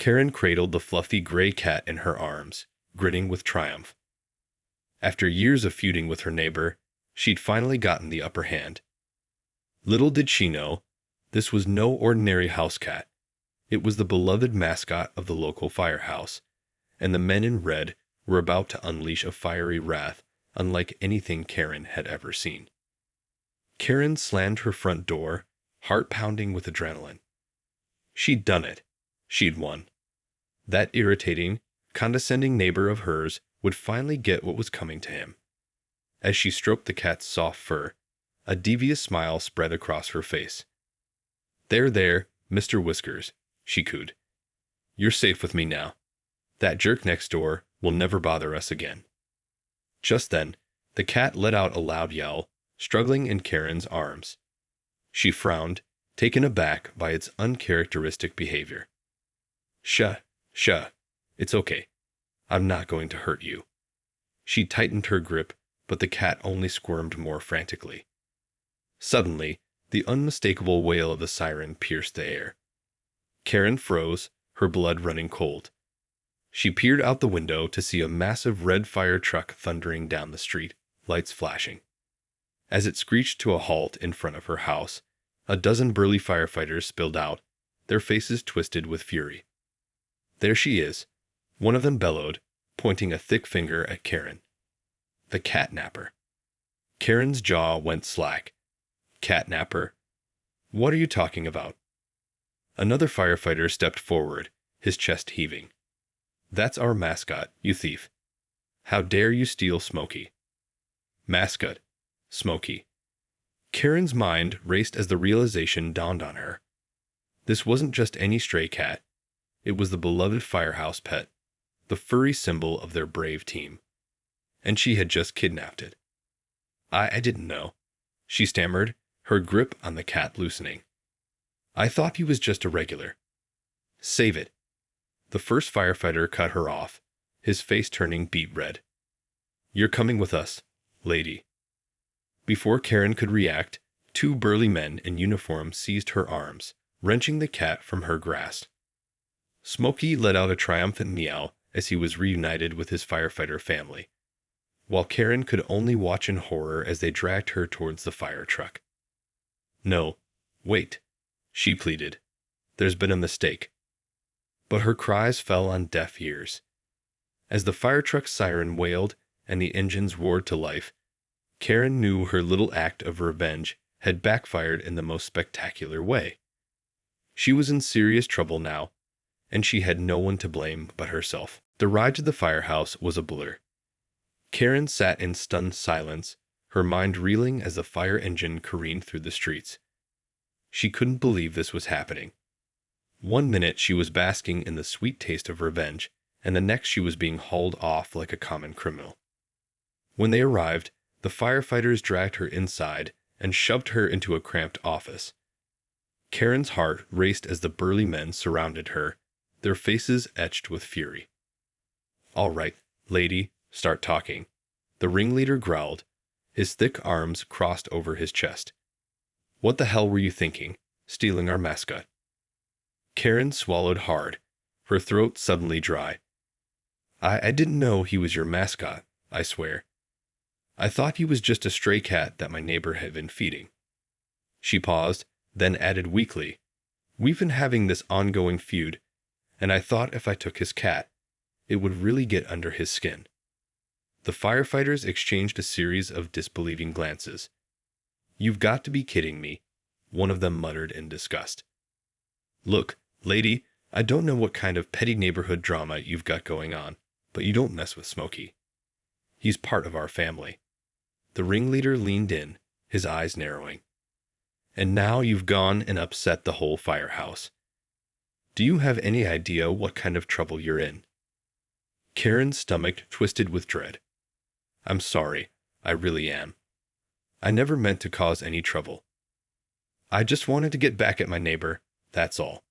Karen cradled the fluffy gray cat in her arms, grinning with triumph. After years of feuding with her neighbor, she'd finally gotten the upper hand. Little did she know, this was no ordinary house cat. It was the beloved mascot of the local firehouse, and the men in red were about to unleash a fiery wrath unlike anything Karen had ever seen. Karen slammed her front door, heart pounding with adrenaline. She'd done it. She'd won. That irritating, condescending neighbor of hers would finally get what was coming to him. As she stroked the cat's soft fur, a devious smile spread across her face. There, Mr. Whiskers, she cooed. You're safe with me now. That jerk next door will never bother us again. Just then, the cat let out a loud yell, struggling in Karen's arms. She frowned, taken aback by its uncharacteristic behavior. Shuh, it's okay. I'm not going to hurt you. She tightened her grip, but the cat only squirmed more frantically. Suddenly, the unmistakable wail of the siren pierced the air. Karen froze, her blood running cold. She peered out the window to see a massive red fire truck thundering down the street, lights flashing. As it screeched to a halt in front of her house, a dozen burly firefighters spilled out, their faces twisted with fury. There she is, one of them bellowed, pointing a thick finger at Karen. The catnapper. Karen's jaw went slack. Catnapper? What are you talking about? Another firefighter stepped forward, his chest heaving. That's our mascot, you thief. How dare you steal Smokey? Mascot. Smokey. Karen's mind raced as the realization dawned on her. This wasn't just any stray cat. It was the beloved firehouse pet, the furry symbol of their brave team. And she had just kidnapped it. I didn't know, she stammered, her grip on the cat loosening. I thought he was just a regular. Save it. The first firefighter cut her off, his face turning beet red. You're coming with us, lady. Before Karen could react, two burly men in uniform seized her arms, wrenching the cat from her grasp. Smokey let out a triumphant meow as he was reunited with his firefighter family, while Karen could only watch in horror as they dragged her towards the fire truck. No, wait, she pleaded. There's been a mistake. But her cries fell on deaf ears. As the fire truck's siren wailed and the engines roared to life, Karen knew her little act of revenge had backfired in the most spectacular way. She was in serious trouble now, and she had no one to blame but herself. The ride to the firehouse was a blur. Karen sat in stunned silence, her mind reeling as the fire engine careened through the streets. She couldn't believe this was happening. One minute she was basking in the sweet taste of revenge, and the next she was being hauled off like a common criminal. When they arrived, the firefighters dragged her inside and shoved her into a cramped office. Karen's heart raced as the burly men surrounded her, their faces etched with fury. All right, lady, start talking, the ringleader growled, his thick arms crossed over his chest. What the hell were you thinking, stealing our mascot? Karen swallowed hard, her throat suddenly dry. I didn't know he was your mascot, I swear. I thought he was just a stray cat that my neighbor had been feeding. She paused, then added weakly, We've been having this ongoing feud, and I thought if I took his cat, it would really get under his skin. The firefighters exchanged a series of disbelieving glances. You've got to be kidding me, one of them muttered in disgust. Look, lady, I don't know what kind of petty neighborhood drama you've got going on, but you don't mess with Smokey. He's part of our family. The ringleader leaned in, his eyes narrowing. And now you've gone and upset the whole firehouse. Do you have any idea what kind of trouble you're in? Karen's stomach twisted with dread. I'm sorry, I really am. I never meant to cause any trouble. I just wanted to get back at my neighbor, that's all.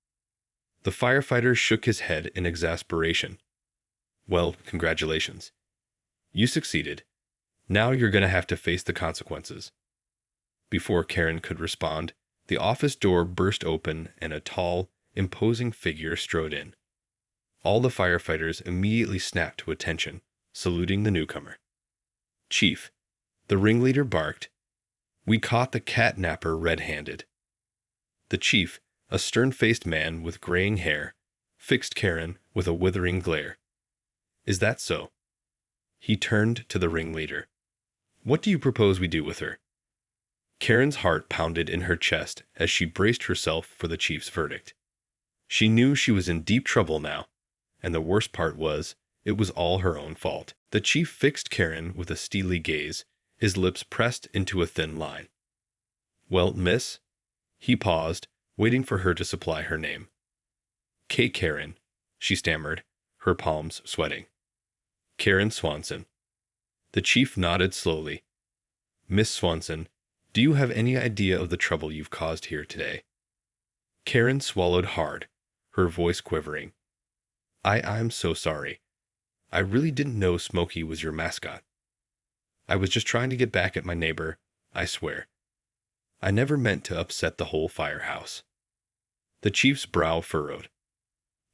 The firefighter shook his head in exasperation. Well, congratulations. You succeeded. Now you're going to have to face the consequences. Before Karen could respond, the office door burst open and a tall, imposing figure strode in. All the firefighters immediately snapped to attention, saluting the newcomer. "Chief," the ringleader barked, "we caught the catnapper red-handed." The chief, a stern-faced man with graying hair, fixed Karen with a withering glare. "Is that so?" He turned to the ringleader. "What do you propose we do with her?" Karen's heart pounded in her chest as she braced herself for the chief's verdict. She knew she was in deep trouble now, and the worst part was, it was all her own fault. The chief fixed Karen with a steely gaze, his lips pressed into a thin line. "Well, miss?" He paused, waiting for her to supply her name. Karen," she stammered, her palms sweating. "Karen Swanson." The chief nodded slowly. "Miss Swanson, do you have any idea of the trouble you've caused here today?" Karen swallowed hard, her voice quivering. I'm so sorry. I really didn't know Smokey was your mascot. I was just trying to get back at my neighbor, I swear. I never meant to upset the whole firehouse." The chief's brow furrowed.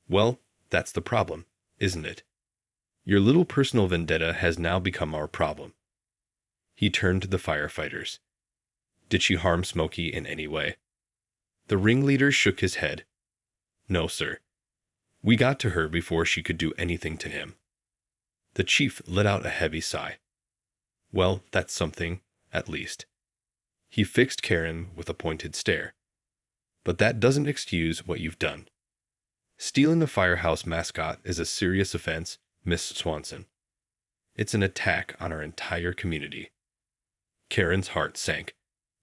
"Well, that's the problem, isn't it? Your little personal vendetta has now become our problem." He turned to the firefighters. "Did she harm Smokey in any way?" The ringleader shook his head. "No, sir. We got to her before she could do anything to him." The chief let out a heavy sigh. "Well, that's something, at least." He fixed Karen with a pointed stare. "But that doesn't excuse what you've done. Stealing a Firehouse Mascot is a serious offense, Miss Swanson. It's an attack on our entire community." Karen's heart sank.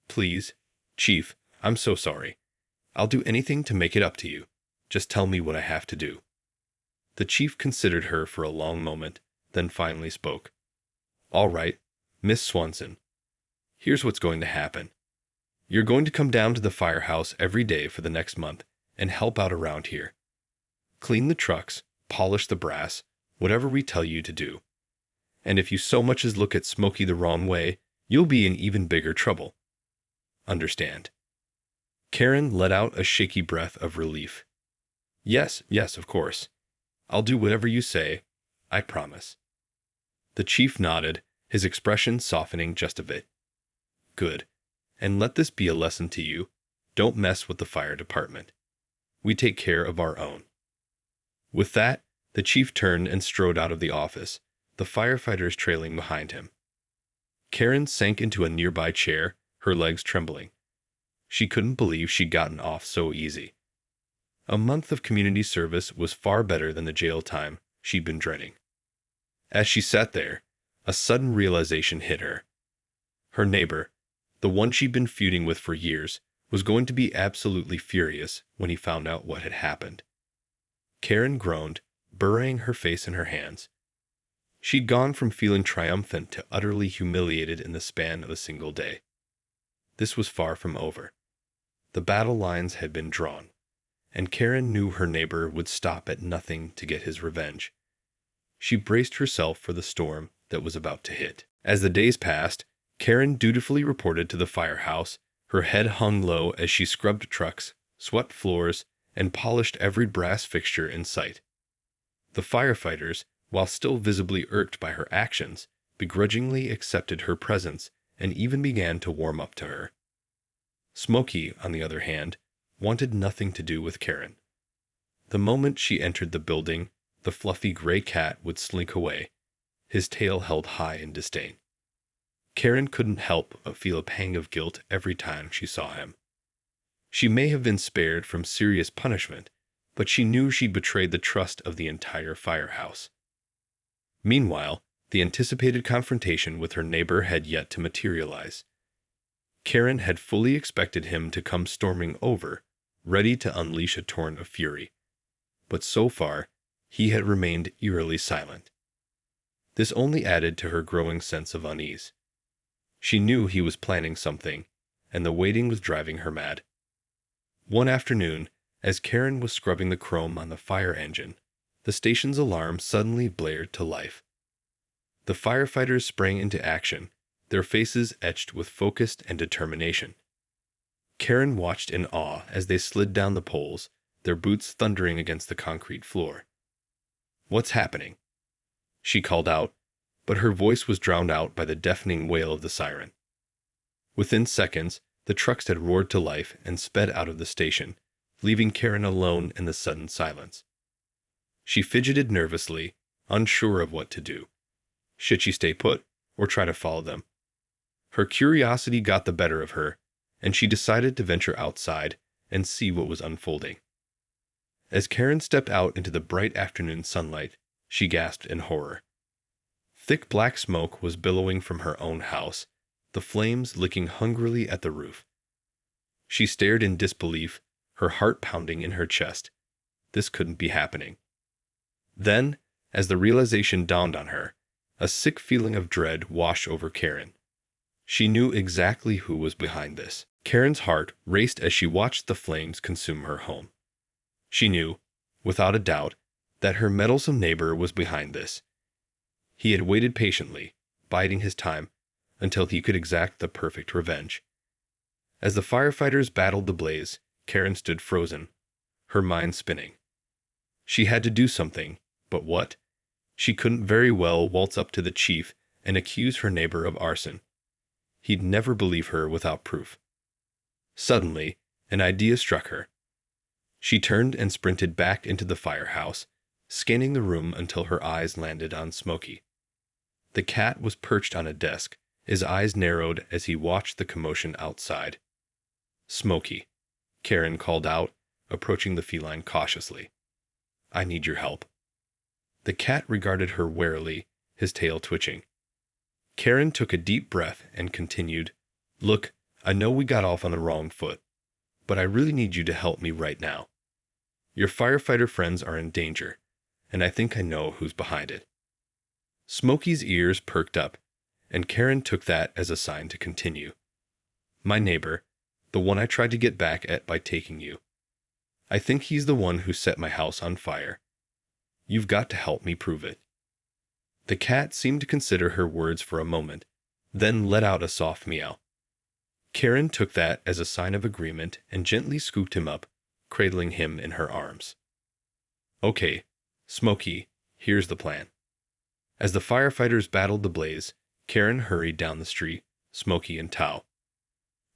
"Please, Chief, I'm so sorry. I'll do anything to make it up to you. Just tell me what I have to do." The chief considered her for a long moment, then finally spoke. "All right, Miss Swanson. Here's what's going to happen. You're going to come down to the firehouse every day for the next month and help out around here. Clean the trucks, polish the brass, whatever we tell you to do. And if you so much as look at Smokey the wrong way, you'll be in even bigger trouble. Understand?" Karen let out a shaky breath of relief. Yes, of course. I'll do whatever you say. I promise." The chief nodded, his expression softening just a bit. "Good. And let this be a lesson to you. Don't mess with the fire department. We take care of our own." With that, the chief turned and strode out of the office, the firefighters trailing behind him. Karen sank into a nearby chair, her legs trembling. She couldn't believe she'd gotten off so easy. A month of community service was far better than the jail time she'd been dreading. As she sat there, a sudden realization hit her. Her neighbor, the one she'd been feuding with for years, was going to be absolutely furious when he found out what had happened. Karen groaned, burying her face in her hands. She'd gone from feeling triumphant to utterly humiliated in the span of a single day. This was far from over. The battle lines had been drawn, and Karen knew her neighbor would stop at nothing to get his revenge. She braced herself for the storm that was about to hit. As the days passed, Karen dutifully reported to the firehouse, her head hung low as she scrubbed trucks, swept floors, and polished every brass fixture in sight. The firefighters, while still visibly irked by her actions, begrudgingly accepted her presence and even began to warm up to her. Smokey, on the other hand, wanted nothing to do with Karen. The moment she entered the building, the fluffy gray cat would slink away, his tail held high in disdain. Karen couldn't help but feel a pang of guilt every time she saw him. She may have been spared from serious punishment, but she knew she'd betrayed the trust of the entire firehouse. Meanwhile, the anticipated confrontation with her neighbor had yet to materialize. Karen had fully expected him to come storming over, ready to unleash a torrent of fury. But so far, he had remained eerily silent. This only added to her growing sense of unease. She knew he was planning something, and the waiting was driving her mad. One afternoon, as Karen was scrubbing the chrome on the fire engine, the station's alarm suddenly blared to life. The firefighters sprang into action, their faces etched with focus and determination. Karen watched in awe as they slid down the poles, their boots thundering against the concrete floor. What's happening?" She called out, but her voice was drowned out by the deafening wail of the siren. Within seconds, the trucks had roared to life and sped out of the station, leaving Karen alone in the sudden silence. She fidgeted nervously, unsure of what to do. Should she stay put, or try to follow them? Her curiosity got the better of her, and she decided to venture outside and see what was unfolding. As Karen stepped out into the bright afternoon sunlight, she gasped in horror. Thick black smoke was billowing from her own house, the flames licking hungrily at the roof. She stared in disbelief, her heart pounding in her chest. This couldn't be happening. Then, as the realization dawned on her, a sick feeling of dread washed over Karen. She knew exactly who was behind this. Karen's heart raced as she watched the flames consume her home. She knew, without a doubt, that her meddlesome neighbor was behind this. He had waited patiently, biding his time, until he could exact the perfect revenge. As the firefighters battled the blaze, Karen stood frozen, her mind spinning. She had to do something, but what? She couldn't very well waltz up to the chief and accuse her neighbor of arson. He'd never believe her without proof. Suddenly, an idea struck her. She turned and sprinted back into the firehouse, scanning the room until her eyes landed on Smokey. The cat was perched on a desk, his eyes narrowed as he watched the commotion outside. "Smokey," Karen called out, approaching the feline cautiously. "I need your help." The cat regarded her warily, his tail twitching. Karen took a deep breath and continued, "Look, I know we got off on the wrong foot, but I really need you to help me right now. Your firefighter friends are in danger, and I think I know who's behind it." Smokey's ears perked up, and Karen took that as a sign to continue. "My neighbor, the one I tried to get back at by taking you. I think he's the one who set my house on fire. You've got to help me prove it." The cat seemed to consider her words for a moment, then let out a soft meow. Karen took that as a sign of agreement and gently scooped him up, cradling him in her arms. "Okay, Smokey, here's the plan." As the firefighters battled the blaze, Karen hurried down the street, Smokey in tow.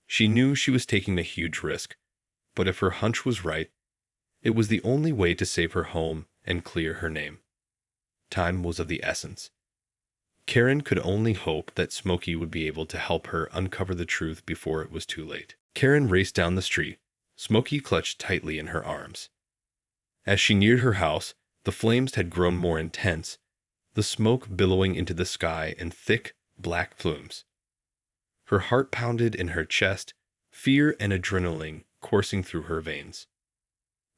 She knew she was taking a huge risk, but if her hunch was right, it was the only way to save her home and clear her name. Time was of the essence. Karen could only hope that Smokey would be able to help her uncover the truth before it was too late. Karen raced down the street, Smokey clutched tightly in her arms. As she neared her house, the flames had grown more intense, the smoke billowing into the sky in thick, black plumes. Her heart pounded in her chest, fear and adrenaline coursing through her veins.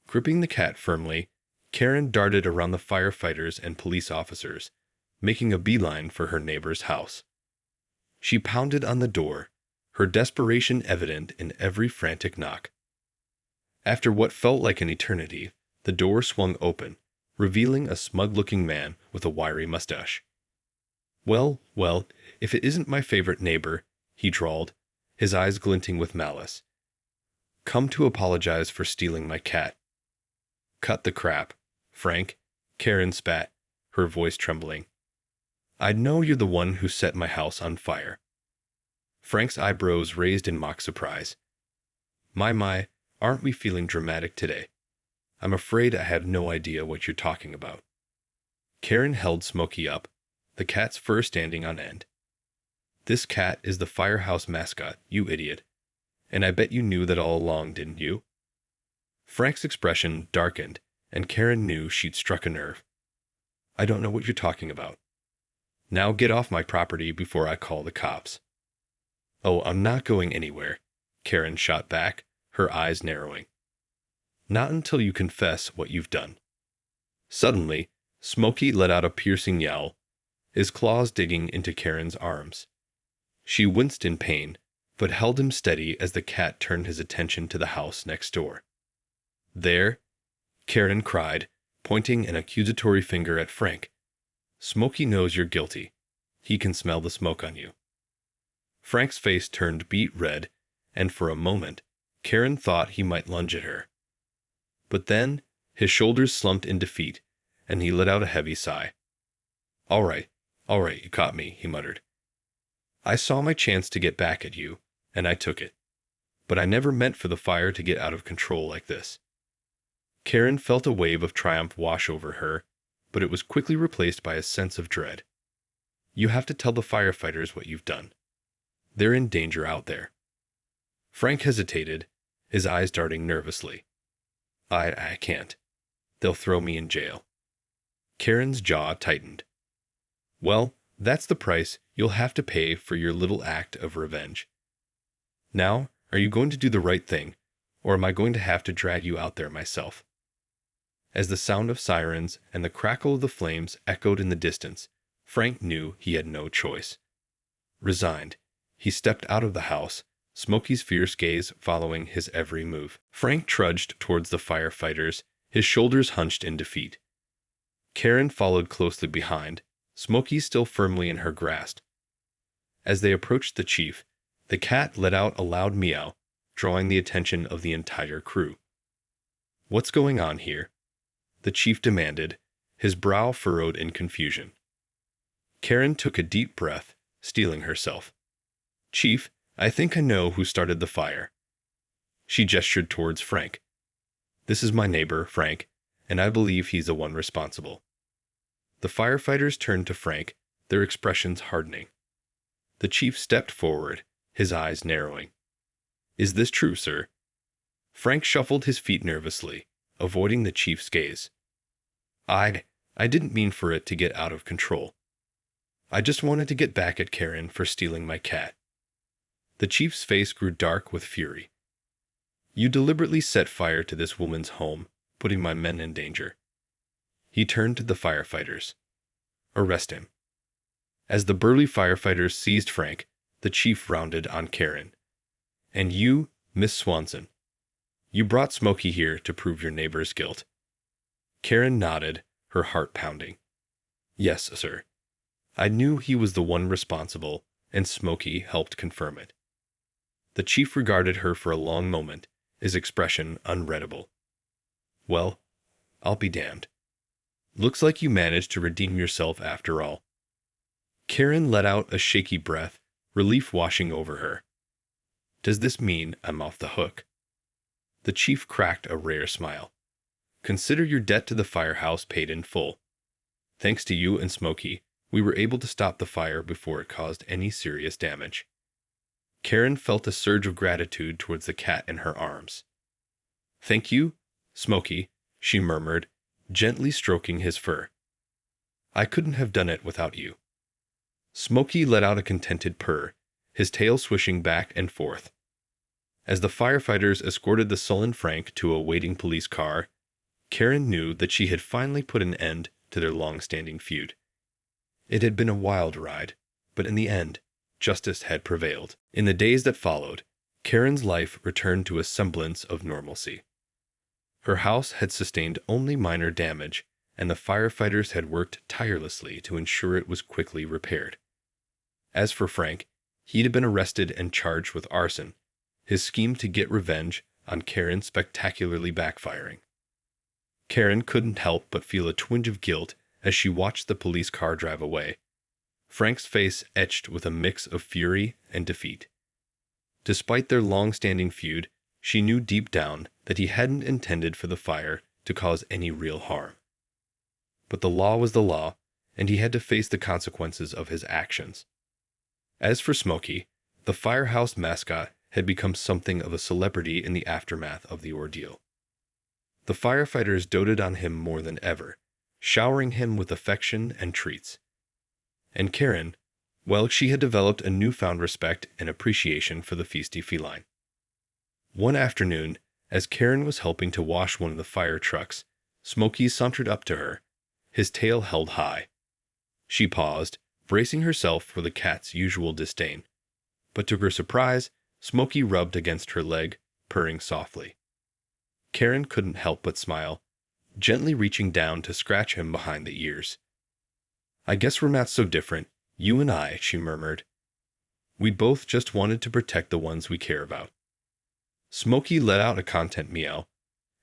Gripping the cat firmly, Karen darted around the firefighters and police officers, making a beeline for her neighbor's house. She pounded on the door, her desperation evident in every frantic knock. After what felt like an eternity, the door swung open, revealing a smug-looking man with a wiry mustache. Well, if it isn't my favorite neighbor," he drawled, his eyes glinting with malice. "Come to apologize for stealing my cat." "Cut the crap, Frank," Karen spat, her voice trembling. "I know you're the one who set my house on fire." Frank's eyebrows raised in mock surprise. My, aren't we feeling dramatic today? I'm afraid I have no idea what you're talking about." Karen held Smokey up, the cat's fur standing on end. "This cat is the Firehouse Mascot, you idiot. And I bet you knew that all along, didn't you?" Frank's expression darkened, and Karen knew she'd struck a nerve. "I don't know what you're talking about. Now get off my property before I call the cops." "Oh, I'm not going anywhere," Karen shot back, her eyes narrowing. "Not until you confess what you've done." Suddenly, Smokey let out a piercing yowl, his claws digging into Karen's arms. She winced in pain, but held him steady as the cat turned his attention to the house next door. "There," Karen cried, pointing an accusatory finger at Frank. "Smokey knows you're guilty. He can smell the smoke on you." Frank's face turned beet red, and for a moment, Karen thought he might lunge at her. But then, his shoulders slumped in defeat, and he let out a heavy sigh. All right, you caught me," he muttered. "I saw my chance to get back at you, and I took it. But I never meant for the fire to get out of control like this." Karen felt a wave of triumph wash over her, but it was quickly replaced by a sense of dread. "You have to tell the firefighters what you've done. They're in danger out there." Frank hesitated, his eyes darting nervously. I can't. They'll throw me in jail." Karen's jaw tightened. "Well, that's the price you'll have to pay for your little act of revenge. Now, are you going to do the right thing, or am I going to have to drag you out there myself?" As the sound of sirens and the crackle of the flames echoed in the distance, Frank knew he had no choice. Resigned, he stepped out of the house, Smokey's fierce gaze following his every move. Frank trudged towards the firefighters, his shoulders hunched in defeat. Karen followed closely behind, Smokey still firmly in her grasp. As they approached the chief, the cat let out a loud meow, drawing the attention of the entire crew. "What's going on here?" the chief demanded, his brow furrowed in confusion. Karen took a deep breath, steeling herself. "Chief, I think I know who started the fire." She gestured towards Frank. "This is my neighbor, Frank, and I believe he's the one responsible." The firefighters turned to Frank, their expressions hardening. The chief stepped forward, his eyes narrowing. "Is this true, sir?" Frank shuffled his feet nervously, avoiding the chief's gaze. I didn't mean for it to get out of control. I just wanted to get back at Karen for stealing my cat." The chief's face grew dark with fury. "You deliberately set fire to this woman's home, putting my men in danger." He turned to the firefighters. "Arrest him." As the burly firefighters seized Frank, the chief rounded on Karen. "And you, Miss Swanson, you brought Smokey here to prove your neighbor's guilt." Karen nodded, her heart pounding. "Yes, sir. I knew he was the one responsible, and Smokey helped confirm it." The chief regarded her for a long moment, his expression unreadable. "Well, I'll be damned. Looks like you managed to redeem yourself after all." Karen let out a shaky breath, relief washing over her. "Does this mean I'm off the hook?" The chief cracked a rare smile. "Consider your debt to the firehouse paid in full. Thanks to you and Smokey, we were able to stop the fire before it caused any serious damage." Karen felt a surge of gratitude towards the cat in her arms. "Thank you, Smokey," she murmured, gently stroking his fur. "I couldn't have done it without you." Smokey let out a contented purr, his tail swishing back and forth. As the firefighters escorted the sullen Frank to a waiting police car, Karen knew that she had finally put an end to their long-standing feud. It had been a wild ride, but in the end, justice had prevailed. In the days that followed, Karen's life returned to a semblance of normalcy. Her house had sustained only minor damage, and the firefighters had worked tirelessly to ensure it was quickly repaired. As for Frank, he'd been arrested and charged with arson, his scheme to get revenge on Karen spectacularly backfiring. Karen couldn't help but feel a twinge of guilt as she watched the police car drive away, Frank's face etched with a mix of fury and defeat. Despite their long-standing feud, she knew deep down that he hadn't intended for the fire to cause any real harm. But the law was the law, and he had to face the consequences of his actions. As for Smokey, the Firehouse Mascot had become something of a celebrity in the aftermath of the ordeal. The firefighters doted on him more than ever, showering him with affection and treats. And Karen, well, she had developed a newfound respect and appreciation for the feisty feline. One afternoon, as Karen was helping to wash one of the fire trucks, Smokey sauntered up to her, his tail held high. She paused, bracing herself for the cat's usual disdain. But to her surprise, Smokey rubbed against her leg, purring softly. Karen couldn't help but smile, gently reaching down to scratch him behind the ears. "I guess we're not so different, you and I," she murmured. "We both just wanted to protect the ones we care about." Smokey let out a content meow,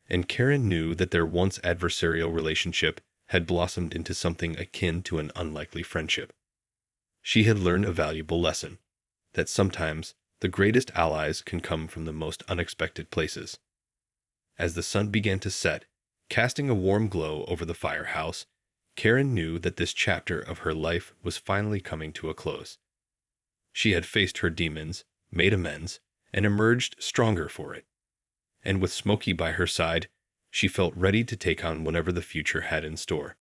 and Karen knew that their once adversarial relationship had blossomed into something akin to an unlikely friendship. She had learned a valuable lesson, that sometimes the greatest allies can come from the most unexpected places. As the sun began to set, casting a warm glow over the firehouse, Karen knew that this chapter of her life was finally coming to a close. She had faced her demons, made amends, and emerged stronger for it. And with Smokey by her side, she felt ready to take on whatever the future had in store.